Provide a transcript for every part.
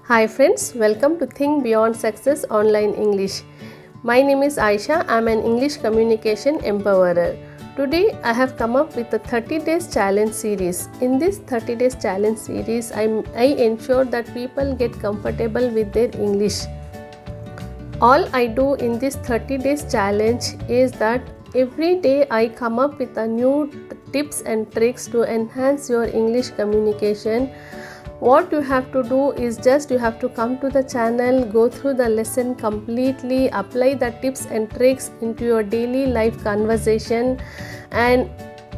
Hi friends, welcome to Think Beyond Success Online English. My name is Ayesha. I am an English communication empowerer. Today I have come up with a 30 days challenge series. In this 30 days challenge series, I ensure that people get comfortable with their English. All I do in this 30 days challenge is that every day I come up with a new tips and tricks to enhance your English communication. What you have to do is just you have to come to the channel, go through the lesson completely, apply the tips and tricks into your daily life conversation. And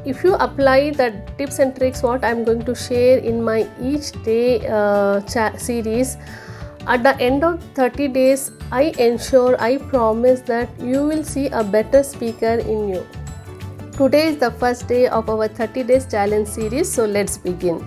if you apply the tips and tricks what I'm going to share in my each day series, at the end of 30 days I promise that you will see a better speaker in you. Today is the first day of our 30 days challenge series, so let's begin.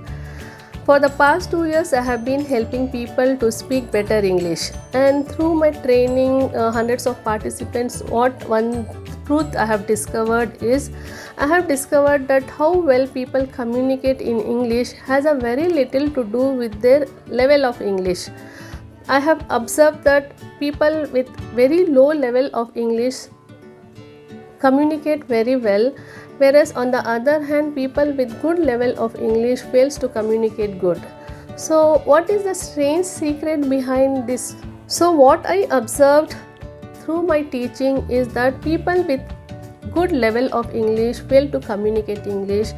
For the past 2 years, I have been helping people to speak better English, and through my training, hundreds of participants, what one truth I have discovered is, I have discovered that how well people communicate in English has a very little to do with their level of English. I have observed that people with very low level of English communicate very well, whereas on the other hand people with good level of English fails to communicate good. So what is the strange secret behind this? So what I observed through my teaching is that people with good level of English fail to communicate English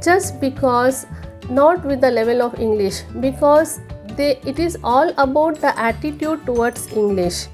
just because, not with the level of English, because it is all about the attitude towards English.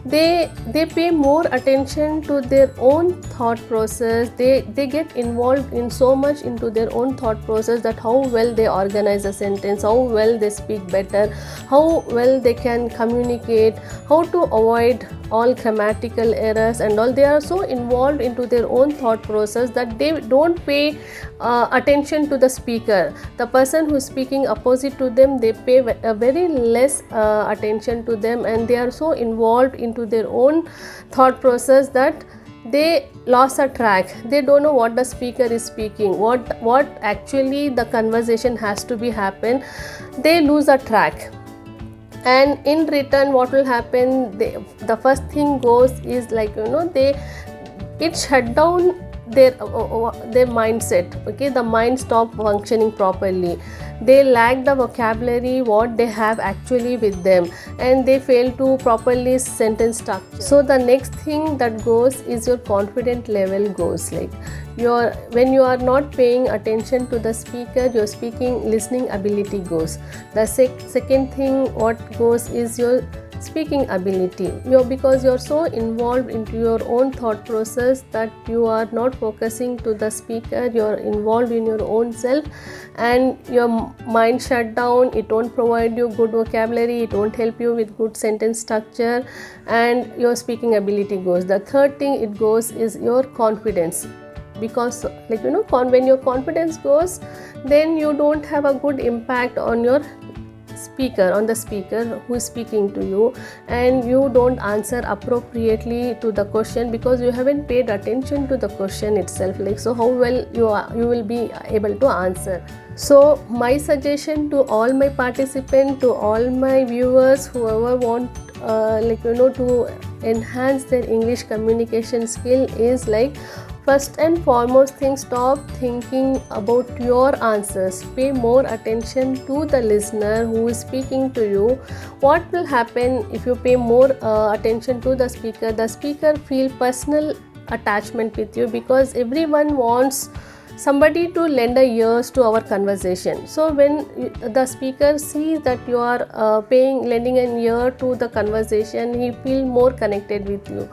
They pay more attention to their own thought process. They get involved in so much into their own thought process, that how well they organize a sentence, how well they speak better, how well they can communicate, how to avoid all grammatical errors and all. They are so involved into their own thought process that they don't pay attention to the speaker. The person who is speaking opposite to them, they pay a very less attention to them, and they are so involved into their own thought process that they lost a track. They don't know what the speaker is speaking, what actually the conversation has to be happen. They lose a track, and in return what will happen, the first thing goes is it shut down their mindset. Okay, the mind stop functioning properly. They lack the vocabulary what they have actually with them, and they fail to properly sentence structure. So the next thing that goes is your confident level goes, when you are not paying attention to the speaker, your listening ability goes. The second thing what goes is your speaking ability. Because you're so involved into your own thought process that you are not focusing to the speaker, you're involved in your own self, and your mind shut down. It won't provide you good vocabulary, it won't help you with good sentence structure, and your speaking ability goes. The third thing it goes is your confidence, because when your confidence goes, then you don't have a good impact on your speaker, on the speaker who is speaking to you, and you don't answer appropriately to the question because you haven't paid attention to the question itself. So how well you will be able to answer. So my suggestion to all my participants, to all my viewers, whoever want to enhance their English communication skill is first and foremost thing, stop thinking about your answers. Pay more attention to the listener who is speaking to you. What will happen if you pay more attention to the speaker? The speaker feel personal attachment with you, because everyone wants somebody to lend a ears to our conversation. So when the speaker sees that you are lending an ear to the conversation, he feel more connected with you.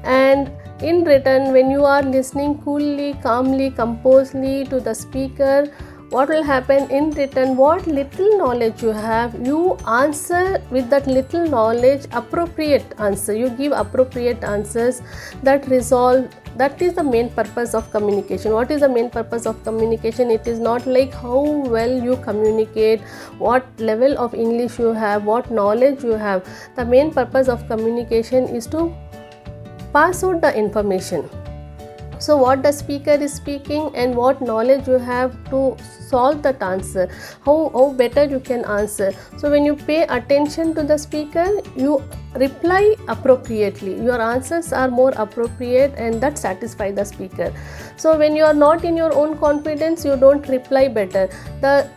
And in return, when you are listening coolly, calmly, composedly to the speaker, what will happen in return? What little knowledge you have, you answer with that little knowledge, appropriate answer. You give appropriate answers that resolve. That is the main purpose of communication. What is the main purpose of communication? It is not how well you communicate, what level of English you have, what knowledge you have. The main purpose of communication is to pass out the information. So what the speaker is speaking and what knowledge you have to solve that answer, how better you can answer. So when you pay attention to the speaker, you reply appropriately, your answers are more appropriate and that satisfy the speaker. So when you are not in your own confidence, you don't reply better.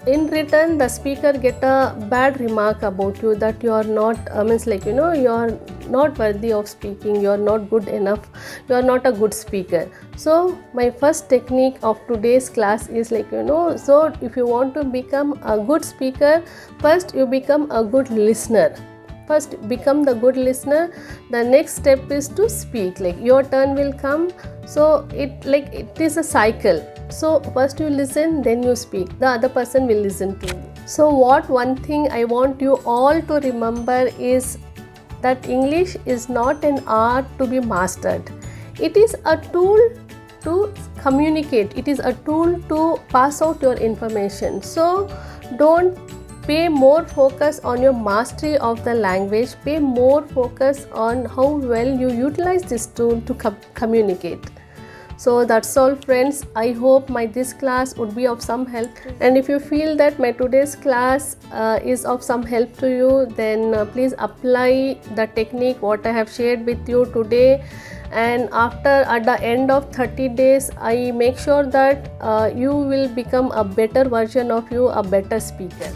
In return the speaker get a bad remark about you, that you are not means like you are not worthy of speaking, you are not good enough, you are not a good speaker. So my first technique of today's class is like so if you want to become a good speaker, first you become a good listener. First become the good listener, the next step is to speak, like your turn will come. So it is a cycle. So first you listen, then you speak, the other person will listen to you. So one thing I want you all to remember is that English is not an art to be mastered. It is a tool to communicate, it is a tool to pass out your information. So don't pay more focus on your mastery of the language, pay more focus on how well you utilize this tool to communicate. So that's all friends, I hope this class would be of some help, and if you feel that my today's class is of some help to you, then please apply the technique what I have shared with you today. And at the end of 30 days I make sure that you will become a better version of you, a better speaker.